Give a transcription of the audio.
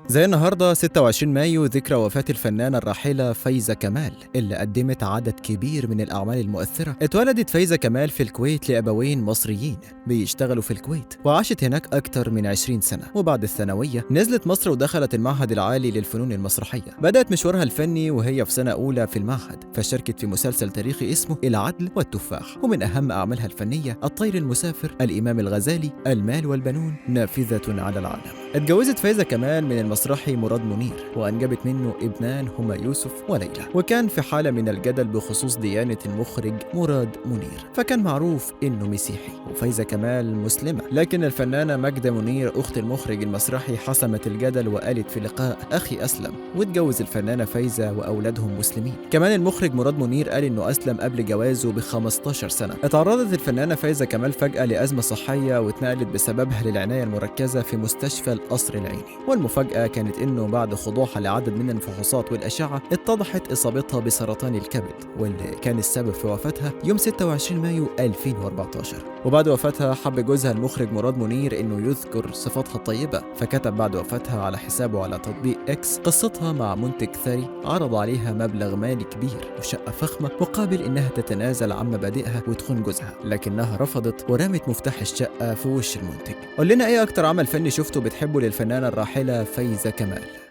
زي النهارده 26 مايو ذكرى وفاة الفنانة الراحلة فايزة كمال اللي قدمت عدد كبير من الأعمال المؤثرة. اتولدت فايزة كمال في الكويت لأبوين مصريين بيشتغلوا في الكويت، وعاشت هناك أكتر من 20 سنة. وبعد الثانوية نزلت مصر ودخلت المعهد العالي للفنون المسرحية. بدأت مشوارها الفني وهي في سنة أولى في المعهد، فشاركت في مسلسل تاريخي اسمه العدل والتفاح. ومن أهم أعمالها الفنية الطير المسافر، الإمام الغزالي، المال والبنون، نافذة على العالم. اتجوزت فايزة كمال من المسرحي مراد منير، وأنجبت منه ابنان هما يوسف وليلى. وكان في حالة من الجدل بخصوص ديانة المخرج مراد منير، فكان معروف إنه مسيحي وفايزة كمال مسلمة. لكن الفنانة ماجدة منير أخت المخرج المسرحي حسمت الجدل وقالت في لقاء أخي أسلم، واتجوز الفنانة فايزة وأولادهم مسلمين. كمان المخرج مراد منير قال إنه أسلم قبل جوازه ب 15 سنة. اتعرضت الفنانة فايزة كمال فجأة لأزمة صحية واتنقلت بسببها للعناية المركزة في مستشفى القصر العيني. والمفاجأة كانت إنه بعد خضوعها لعدد من الفحوصات والأشعة اتضحت إصابتها بسرطان الكبد، واللي كان السبب في وفاتها يوم 26 مايو 2014. وبعد وفاتها حب جوزها المخرج مراد منير إنه يذكر صفاتها الطيبة، فكتب بعد وفاتها على حسابه على تطبيق إكس قصتها مع منتج ثري عرض عليها مبلغ مالي كبير وشقة فخمة مقابل إنها تتنازل عن مبادئها وتخون جوزها، لكنها رفضت ورمت مفتاح الشقة في وش المنتج. قول لنا إيه أكتر عمل فني شفته بتحبه للفنانة الراحلة فايزة كمال؟